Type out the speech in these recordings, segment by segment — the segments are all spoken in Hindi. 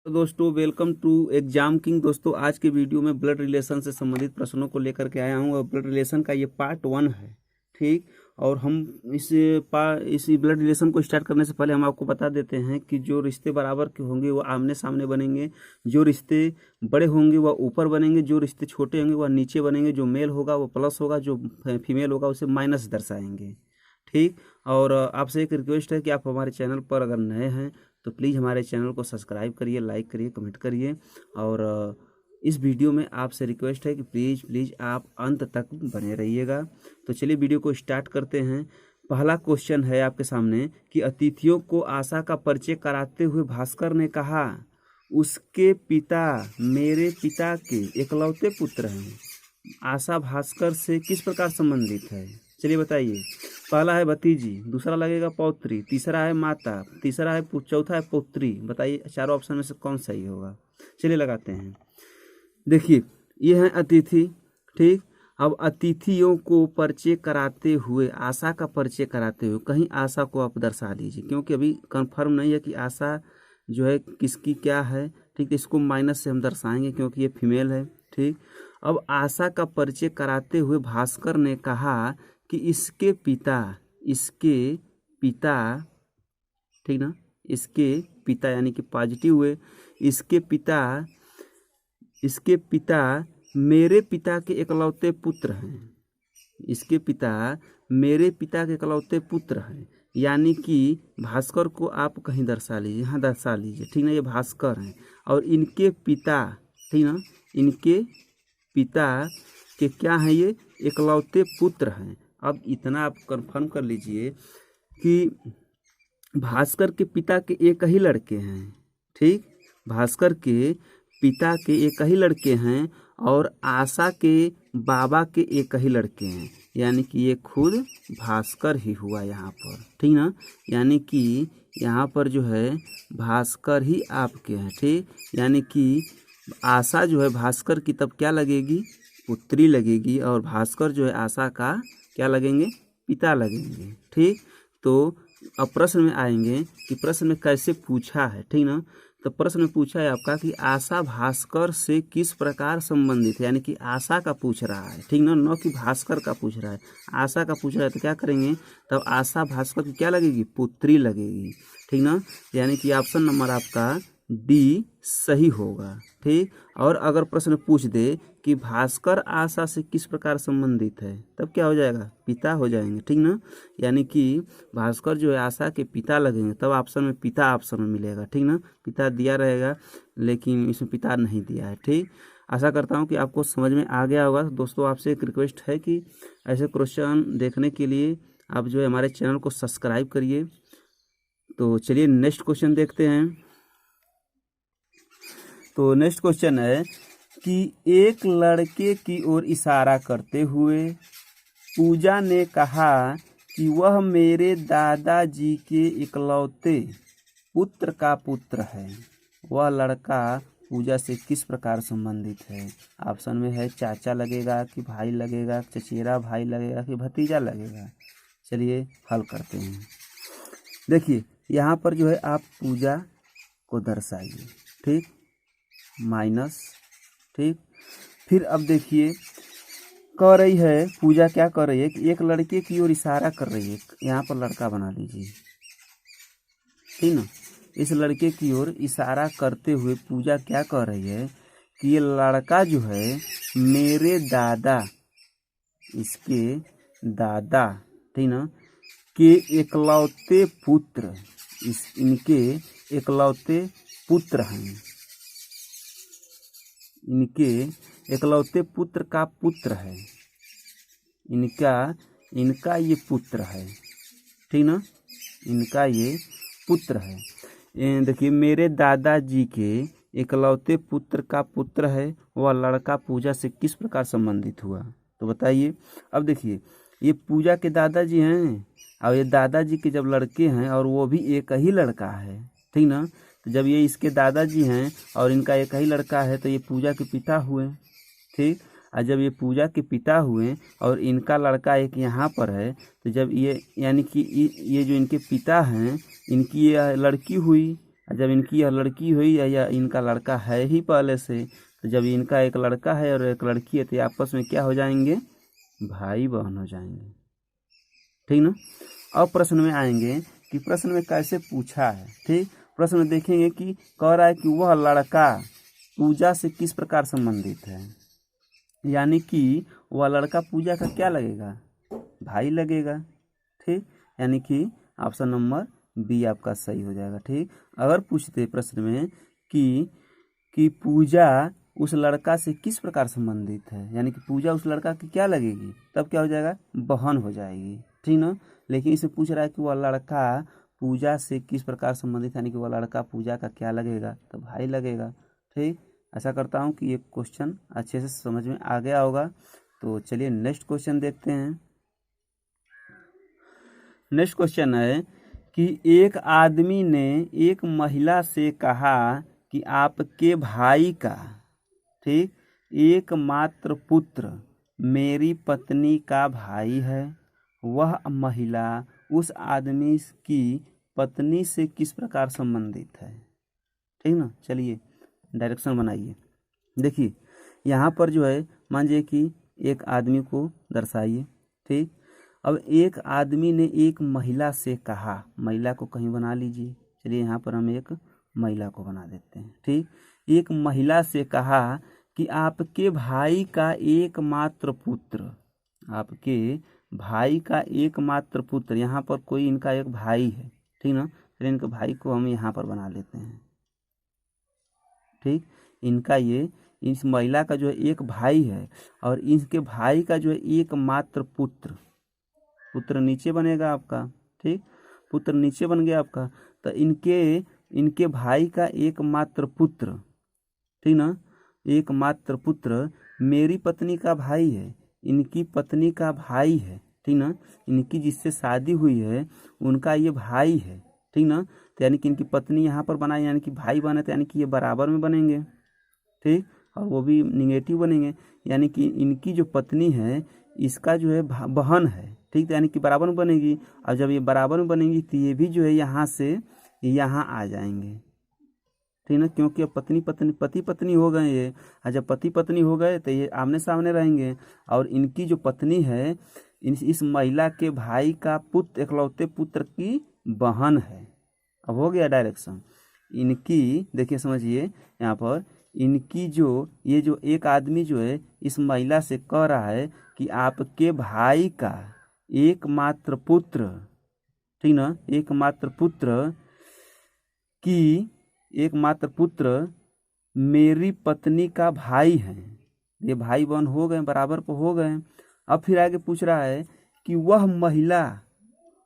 तो दोस्तों वेलकम टू एग्जाम किंग। दोस्तों आज के वीडियो में ब्लड रिलेशन से संबंधित प्रश्नों को लेकर के आया हूँ और ब्लड रिलेशन का ये पार्ट 1 है। ठीक। और हम इस ब्लड रिलेशन को स्टार्ट करने से पहले हम आपको बता देते हैं कि जो रिश्ते बराबर के होंगे वो आमने सामने बनेंगे, जो रिश्ते बड़े होंगे वह ऊपर बनेंगे, जो रिश्ते छोटे होंगे वह नीचे बनेंगे, जो मेल होगा वो प्लस होगा, जो फीमेल होगा उसे माइनस दर्शाएंगे। ठीक। और आपसे एक रिक्वेस्ट है कि आप हमारे चैनल पर अगर नए हैं तो प्लीज़ हमारे चैनल को सब्सक्राइब करिए, लाइक करिए, कमेंट करिए। और इस वीडियो में आपसे रिक्वेस्ट है कि प्लीज़ आप अंत तक बने रहिएगा। तो चलिए वीडियो को स्टार्ट करते हैं। पहला क्वेश्चन है आपके सामने कि अतिथियों को आशा का परिचय कराते हुए भास्कर ने कहा, उसके पिता मेरे पिता के इकलौते पुत्र हैं। आशा भास्कर से किस प्रकार संबंधित है? चलिए बताइए। पहला है भतीजी, दूसरा लगेगा पौत्री, तीसरा है माता, तीसरा है चौथा है पुत्री। बताइए चारों ऑप्शन में से कौन सही होगा? चलिए लगाते हैं। देखिए ये है अतिथि। ठीक। अब अतिथियों को परिचय कराते हुए, आशा का परिचय कराते हुए, कहीं आशा को आप दर्शा दीजिए क्योंकि अभी कंफर्म नहीं है कि आशा जो है किसकी क्या है। ठीक। तो इसको माइनस से हम दर्शाएंगे क्योंकि ये फीमेल है। ठीक। अब आशा का परिचय कराते हुए भास्कर ने कहा कि इसके पिता, ठीक ना, इसके पिता यानी कि पॉजिटिव हुए, इसके पिता मेरे पिता के इकलौते पुत्र हैं। इसके पिता मेरे पिता के इकलौते पुत्र हैं, यानी कि भास्कर को आप कहीं दर्शा लीजिए, यहाँ दर्शा लीजिए। ठीक ना, ये भास्कर हैं और इनके पिता, ठीक ना, इनके पिता के क्या हैं? ये इकलौते पुत्र हैं। अब इतना आप कंफर्म कर लीजिए कि भास्कर के पिता के एक ही लड़के हैं। ठीक। भास्कर के पिता के एक ही लड़के हैं और आशा के बाबा के एक ही लड़के हैं, यानी कि ये खुद भास्कर ही हुआ यहाँ पर। ठीक ना, यानी कि यहाँ पर जो है भास्कर ही आपके हैं। ठीक। यानी कि आशा जो है भास्कर की तब क्या लगेगी? पुत्री लगेगी और भास्कर जो है आशा का क्या लगेंगे? पिता लगेंगे। ठीक। तो अब प्रश्न में आएंगे कि प्रश्न में कैसे पूछा है। ठीक ना, तो प्रश्न में पूछा है आपका कि आशा भास्कर से किस प्रकार संबंधित है, यानी कि आशा का पूछ रहा है। ठीक ना, न कि भास्कर का पूछ रहा है, आशा का पूछ रहा है। तो क्या करेंगे तब? आशा भास्कर की क्या लगेगी? पुत्री लगेगी। ठीक ना, यानी कि ऑप्शन नंबर आपका डी सही होगा। ठीक। और अगर प्रश्न पूछ दे कि भास्कर आशा से किस प्रकार संबंधित है, तब क्या हो जाएगा? पिता हो जाएंगे। ठीक ना, यानी कि भास्कर जो है आशा के पिता लगेंगे, तब ऑप्शन में पिता ऑप्शन में मिलेगा। ठीक ना, पिता दिया रहेगा लेकिन इसमें पिता नहीं दिया है। ठीक। आशा करता हूँ कि आपको समझ में आ गया होगा। दोस्तों आपसे एक रिक्वेस्ट है कि ऐसे क्वेश्चन देखने के लिए आप जो है हमारे चैनल को सब्सक्राइब करिए। तो चलिए नेक्स्ट क्वेश्चन देखते हैं। तो नेक्स्ट क्वेश्चन है कि एक लड़के की ओर इशारा करते हुए पूजा ने कहा कि वह मेरे दादाजी के इकलौते पुत्र का पुत्र है। वह लड़का पूजा से किस प्रकार संबंधित है? ऑप्शन में है चाचा लगेगा कि भाई लगेगा, चचेरा भाई लगेगा कि भतीजा लगेगा। चलिए हल करते हैं। देखिए यहाँ पर जो है आप पूजा को दर्शाइए। ठीक, माइनस। ठीक। फिर अब देखिए कह रही है पूजा, क्या कर रही है कि एक लड़के की ओर इशारा कर रही है। यहाँ पर लड़का बना लीजिए। ठीक ना, इस लड़के की ओर इशारा करते हुए पूजा क्या कह रही है कि ये लड़का जो है मेरे दादा, इसके दादा, ठीक ना, के इकलौते पुत्र, इनके इकलौते पुत्र हैं। इनके इकलौते पुत्र का पुत्र है। इनका ये पुत्र है। ठीक ना, इनका ये पुत्र है। देखिए मेरे दादाजी के इकलौते पुत्र का पुत्र है। वह लड़का पूजा से किस प्रकार संबंधित हुआ? तो बताइए। अब देखिए ये पूजा के दादाजी हैं और ये दादाजी के जब लड़के हैं और वो भी एक ही लड़का है। ठीक ना, तो जब ये इसके दादाजी हैं और इनका एक ही लड़का है तो ये पूजा के पिता हुए। ठीक। और जब ये पूजा के पिता हुए और इनका लड़का एक यहाँ पर है, तो जब ये यानी कि ये जो इनके पिता हैं इनकी ये लड़की हुई। जब इनकी यह लड़की हुई या इनका लड़का है ही पहले से, तो जब इनका एक लड़का है और एक लड़की है तो ये आपस में क्या हो जाएंगे, भाई बहन हो जाएंगे, ठीक ना। अब प्रश्न में आएंगे कि प्रश्न में कैसे पूछा है, ठीक। प्रश्न में देखेंगे कि कह रहा है कि वह लड़का पूजा से किस प्रकार संबंधित है, यानी कि वह लड़का पूजा का क्या लगेगा, भाई लगेगा, ठीक। यानी कि ऑप्शन नंबर बी आपका सही हो जाएगा, ठीक। अगर पूछते प्रश्न में कि पूजा उस लड़का से किस प्रकार संबंधित है, यानी कि पूजा उस लड़का की क्या लगेगी, तब क्या हो जाएगा, बहन हो जाएगी, ठीक ना। लेकिन इसे पूछ रहा है कि वह लड़का पूजा से किस प्रकार संबंधित, यानी कि वह लड़का पूजा का क्या लगेगा, तो भाई लगेगा, ठीक। ऐसा करता हूँ कि ये क्वेश्चन अच्छे से समझ में आ गया होगा। तो चलिए नेक्स्ट क्वेश्चन देखते हैं। नेक्स्ट क्वेश्चन है कि एक आदमी ने एक महिला से कहा कि आपके भाई का, ठीक, एकमात्र पुत्र मेरी पत्नी का भाई है। वह महिला उस आदमी की पत्नी से किस प्रकार संबंधित है, ठीक ना। चलिए डायरेक्शन बनाइए। देखिए यहाँ पर जो है मान लीजिए कि एक आदमी को दर्शाइए, ठीक। अब एक आदमी ने एक महिला से कहा, महिला को कहीं बना लीजिए, चलिए यहाँ पर हम एक महिला को बना देते हैं, ठीक। एक महिला से कहा कि आपके भाई का एकमात्र पुत्र, आपके भाई का एकमात्र पुत्र, यहाँ पर कोई इनका एक भाई है, ठीक ना। चलिए इनके भाई को हम यहाँ पर बना लेते हैं, ठीक। इनका ये इस महिला का जो है एक भाई है और इनके भाई का जो है एकमात्र पुत्र, पुत्र नीचे बनेगा आपका, ठीक, पुत्र नीचे बन गया आपका। तो इनके भाई का एकमात्र पुत्र, ठीक ना, एकमात्र पुत्र मेरी पत्नी का भाई है, इनकी पत्नी का भाई है, ठीक ना। इनकी जिससे शादी हुई है उनका ये भाई है, ठीक ना। तो यानी कि इनकी पत्नी यहाँ पर बनाई, यानी कि भाई बने, तो यानी कि ये बराबर में बनेंगे, ठीक, और वो भी निगेटिव बनेंगे, यानी कि इनकी जो पत्नी है इसका जो है बहन है, ठीक। तो यानी कि बराबर में बनेगी, और जब ये बराबर में बनेगी तो ये भी जो है यहाँ से यहाँ आ जाएंगे, ठीक ना, क्योंकि अब पति पत्नी हो गए ये, और जब पति पत्नी हो गए तो ये आमने सामने रहेंगे। और इनकी जो पत्नी है इस महिला के भाई का पुत्र, इकलौते पुत्र की बहन है। अब हो गया डायरेक्शन। इनकी देखिए समझिए यहाँ पर, इनकी जो ये जो एक आदमी जो है इस महिला से कह रहा है कि आपके भाई का एकमात्र पुत्र, ठीक ना, एकमात्र पुत्र मेरी पत्नी का भाई है। ये भाई बहन हो गए, बराबर पर हो गए। अब फिर आगे पूछ रहा है कि वह महिला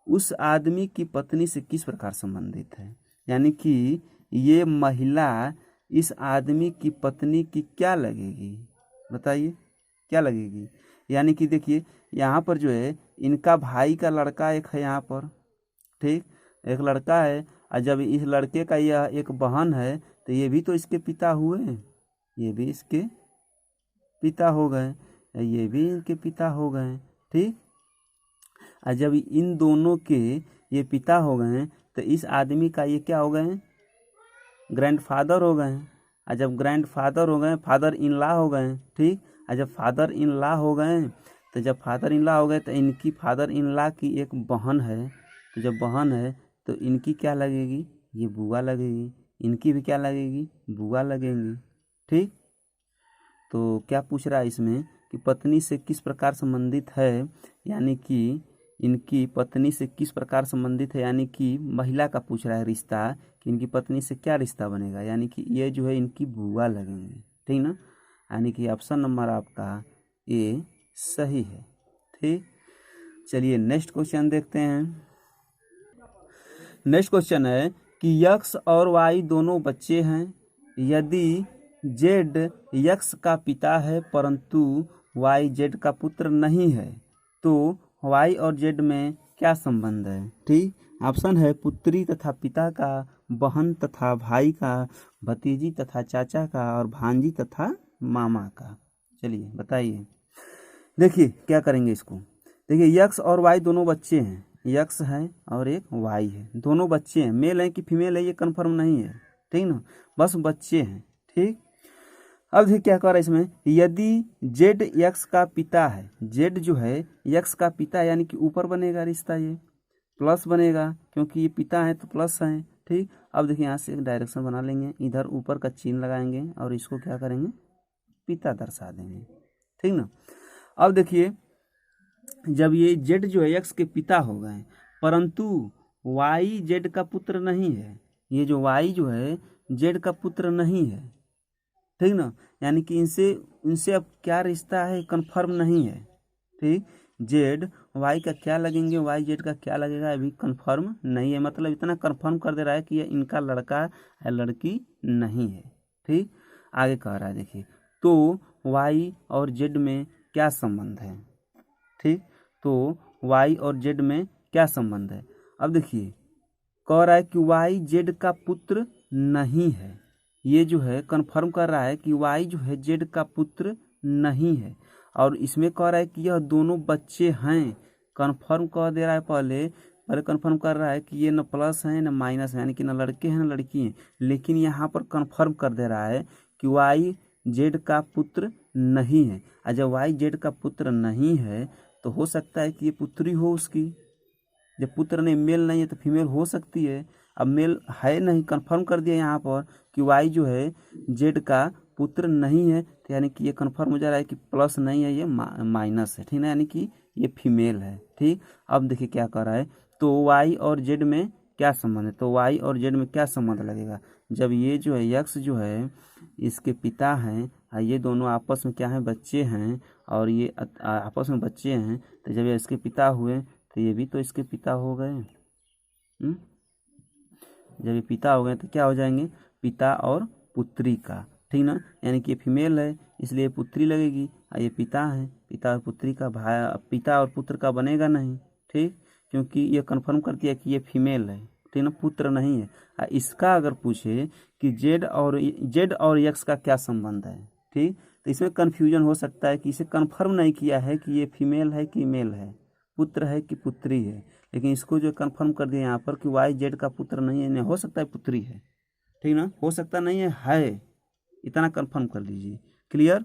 उस आदमी की पत्नी से किस प्रकार संबंधित है, यानी कि ये महिला इस आदमी की पत्नी की क्या लगेगी, बताइए क्या लगेगी। यानी कि देखिए यहाँ पर जो है इनका भाई का लड़का एक है यहाँ पर, ठीक, एक लड़का है, और जब इस लड़के का यह एक बहन है तो ये भी तो इसके पिता हुए, ये भी इसके पिता हो गए, ये भी इनके पिता हो गए, ठीक। और जब इन दोनों के ये पिता हो गए तो इस आदमी का ये क्या हो गए, ग्रैंडफादर हो गए। और जब ग्रैंडफादर हो गए, फादर इन लॉ हो गए, ठीक। और जब फादर इन लॉ हो गए तो जब फादर इन लॉ हो गए तो इनकी फादर इन लॉ की एक बहन है, तो जब बहन है तो इनकी क्या लगेगी, ये बुआ लगेगी, इनकी भी क्या लगेगी, बुआ लगेंगी, ठीक। तो क्या पूछ रहा है इसमें कि पत्नी से किस प्रकार संबंधित है, यानी कि इनकी पत्नी से किस प्रकार संबंधित है, यानी कि महिला का पूछ रहा है रिश्ता कि इनकी पत्नी से क्या रिश्ता बनेगा, यानी कि ये जो है इनकी बुआ लगेंगे, ठीक ना। यानी कि ऑप्शन नंबर आपका ए सही है, ठीक। चलिए नेक्स्ट क्वेश्चन देखते हैं। नेक्स्ट क्वेश्चन है कि यक्स और वाई दोनों बच्चे हैं। यदि जेड यक्स का पिता है परंतु वाई जेड का पुत्र नहीं है तो वाई और जेड में क्या संबंध है, ठीक। ऑप्शन है पुत्री तथा पिता का, बहन तथा भाई का, भतीजी तथा चाचा का, और भांजी तथा मामा का। चलिए बताइए। देखिए क्या करेंगे इसको। देखिए यक्स और वाई दोनों बच्चे हैं, यक्स है और एक वाई है, दोनों बच्चे हैं, मेल है कि फीमेल है ये कंफर्म नहीं है, ठीक ना, बस बच्चे हैं। ठीक, अब देखिए क्या कह रहा है इसमें, यदि जेड यक्स का पिता है, जेड जो है यक्स का पिता यानी कि ऊपर बनेगा रिश्ता, ये प्लस बनेगा क्योंकि ये पिता है तो प्लस है। ठीक, अब देखिए यहाँ से एक डायरेक्शन बना लेंगे, इधर ऊपर का चिन्ह लगाएंगे और इसको क्या करेंगे, पिता दर्शा देंगे। ठीक ना, अब देखिए जब ये जेड जो है एक्स के पिता हो गए, परंतु वाई जेड का पुत्र नहीं है, ये जो वाई जो है जेड का पुत्र नहीं है, ठीक ना, यानी कि इनसे इनसे अब क्या रिश्ता है कंफर्म नहीं है। ठीक, जेड वाई का क्या लगेंगे, वाई जेड का क्या लगेगा, अभी कंफर्म नहीं है, मतलब इतना कंफर्म कर दे रहा है कि ये इनका लड़का या लड़की नहीं है। ठीक, आगे कह रहा है देखिए, तो वाई और जेड में क्या संबंध है। ठीक, तो वाई और जेड में क्या संबंध है, अब देखिए कह रहा है कि वाई जेड का पुत्र नहीं है, ये जो है कंफर्म कर रहा है कि वाई जो है जेड का पुत्र नहीं है, और इसमें कह रहा है कि यह दोनों बच्चे हैं, कंफर्म कर दे रहा है, पहले पहले कंफर्म कर रहा है कि ये न प्लस है न माइनस है, यानी कि न लड़के हैं न लड़की हैं, लेकिन यहाँ पर कंफर्म कर दे रहा है कि वाई जेड का पुत्र नहीं है, और जब वाई जेड का पुत्र नहीं है तो हो सकता है कि ये पुत्री हो उसकी, जब पुत्र नहीं, मेल नहीं है तो फीमेल हो सकती है, अब मेल है नहीं, कंफर्म कर दिया यहाँ पर कि वाई जो है जेड का पुत्र नहीं है, तो यानी कि ये कंफर्म हो जा रहा है कि प्लस नहीं है, ये माइनस है, ठीक है, यानी कि ये फीमेल है। ठीक, अब देखिए क्या कर रहा है, तो वाई और जेड में क्या संबंध है, तो वाई और जेड में क्या संबंध लगेगा, जब ये जो है यक्स जो है इसके पिता हैं, ये दोनों आपस में क्या है, बच्चे हैं, और ये आपस में बच्चे हैं, तो जब ये इसके पिता हुए तो ये भी तो इसके पिता हो गए। जब ये पिता हो गए तो क्या हो जाएंगे, पिता और पुत्री का, ठीक ना, यानी कि ये फीमेल है इसलिए पुत्री लगेगी, और ये पिता है, पिता और पुत्री का भाई, पिता और पुत्र का बनेगा नहीं। ठीक, क्योंकि ये कंफर्म कर दिया कि ये फीमेल है, ठीक ना, पुत्र नहीं है। इसका अगर पूछे कि जेड और यक्स का क्या संबंध है, ठीक, तो इसमें कन्फ्यूजन हो सकता है कि इसे कंफर्म नहीं किया है कि ये फीमेल है कि मेल है, पुत्र है कि पुत्री है, लेकिन इसको जो कंफर्म कर दिया यहाँ पर कि वाई जेड का पुत्र नहीं है, हो सकता है पुत्री है, ठीक ना, हो सकता नहीं है, इतना कंफर्म कर लीजिए। क्लियर,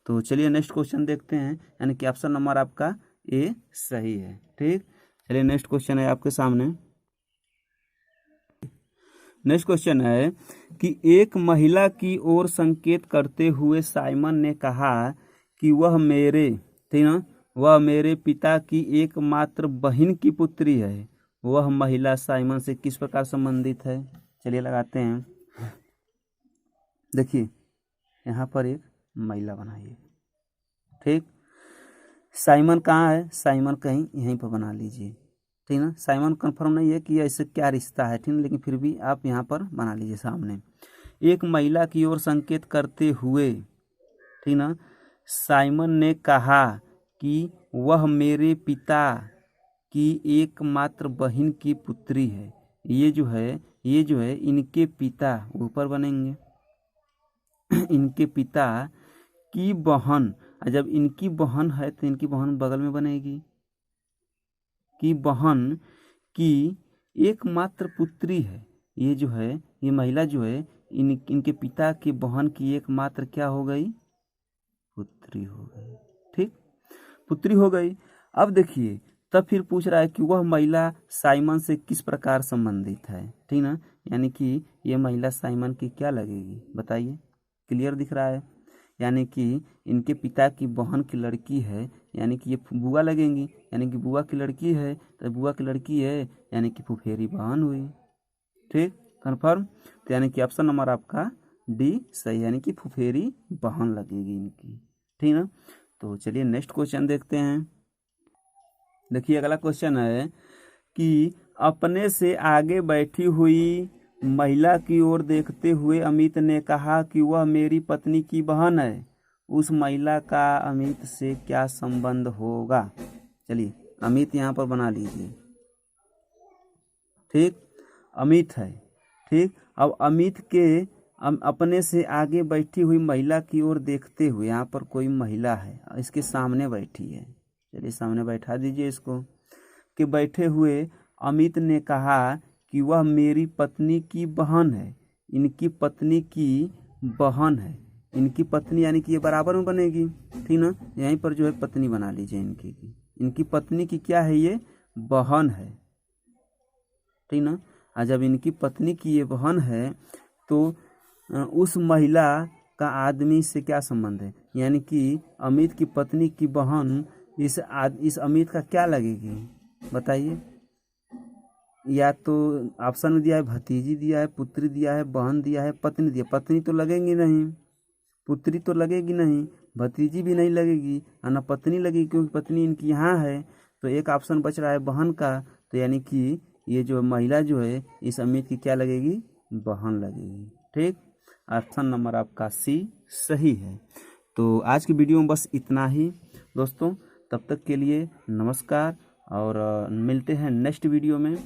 तो चलिए नेक्स्ट क्वेश्चन देखते हैं, यानी कि ऑप्शन नंबर आपका ए सही है। ठीक, चलिए नेक्स्ट क्वेश्चन है आपके सामने। नेक्स्ट क्वेश्चन है कि एक महिला की ओर संकेत करते हुए साइमन ने कहा कि वह मेरे, ठीक ना, वह मेरे पिता की एकमात्र बहन की पुत्री है, वह महिला साइमन से किस प्रकार संबंधित है, चलिए लगाते हैं। देखिए यहाँ पर एक महिला बनाइए। ठीक, साइमन कहाँ है, साइमन कहीं यहीं पर बना लीजिए, ठीक ना, साइमन कंफर्म नहीं है कि ऐसे क्या रिश्ता है, ठीक, लेकिन फिर भी आप यहाँ पर बना लीजिए सामने। एक महिला की ओर संकेत करते हुए, ठीक ना, साइमन ने कहा कि वह मेरे पिता की एकमात्र बहन की पुत्री है, ये जो है इनके पिता ऊपर बनेंगे, इनके पिता की बहन, जब इनकी बहन है तो इनकी बहन बगल में बनेगी, की बहन की एकमात्र पुत्री है, ये जो है ये महिला जो है इनके पिता की बहन की एकमात्र क्या हो गई, पुत्री हो गई। ठीक, पुत्री हो गई। अब देखिए तब फिर पूछ रहा है कि वह महिला साइमन से किस प्रकार संबंधित है, ठीक ना, यानी कि ये महिला साइमन की क्या लगेगी, बताइए, क्लियर दिख रहा है, यानी कि इनके पिता की बहन की लड़की है, यानी कि ये बुआ लगेंगी, यानी कि बुआ की लड़की है, तो बुआ की लड़की है यानी कि फुफेरी बहन हुई। ठीक, कन्फर्म, तो यानी कि ऑप्शन नंबर आपका डी सही, यानी कि फुफेरी बहन लगेगी इनकी, ठीक ना। तो चलिए नेक्स्ट क्वेश्चन देखते हैं। देखिए अगला क्वेश्चन है कि अपने से आगे बैठी हुई महिला की ओर देखते हुए अमित ने कहा कि वह मेरी पत्नी की बहन है, उस महिला का अमित से क्या संबंध होगा, चलिए अमित यहाँ पर बना लीजिए। ठीक, अमित है। ठीक, अब अमित के अपने से आगे बैठी हुई महिला की ओर देखते हुए, यहाँ पर कोई महिला है इसके सामने बैठी है, चलिए सामने बैठा दीजिए इसको, के बैठे हुए अमित ने कहा कि वह मेरी पत्नी की बहन है। इनकी पत्नी की बहन है, इनकी पत्नी यानी कि ये बराबर में बनेगी, ठीक ना। यहीं पर जो है पत्नी बना लीजिए इनकी की, इनकी पत्नी की क्या है, ये बहन है, ठीक ना। और जब इनकी पत्नी की ये बहन है तो उस महिला का आदमी से क्या संबंध है, यानी कि अमित की पत्नी की बहन इस अमित का क्या लगेगी बताइए। या तो ऑप्शन में दिया है भतीजी दिया है, पुत्री दिया है, बहन दिया है, पत्नी दिया। पत्नी तो लगेंगी नहीं, पुत्री तो लगेगी नहीं, भतीजी भी नहीं लगेगी और न पत्नी लगेगी, क्योंकि पत्नी इनकी यहाँ है। तो एक ऑप्शन बच रहा है बहन का, तो यानी कि ये जो महिला जो है इस अमित की क्या लगेगी, बहन लगेगी, ठीक। ऑप्शन नंबर आपका सी सही है। तो आज की वीडियो में बस इतना ही दोस्तों, तब तक के लिए नमस्कार और मिलते हैं नेक्स्ट वीडियो में।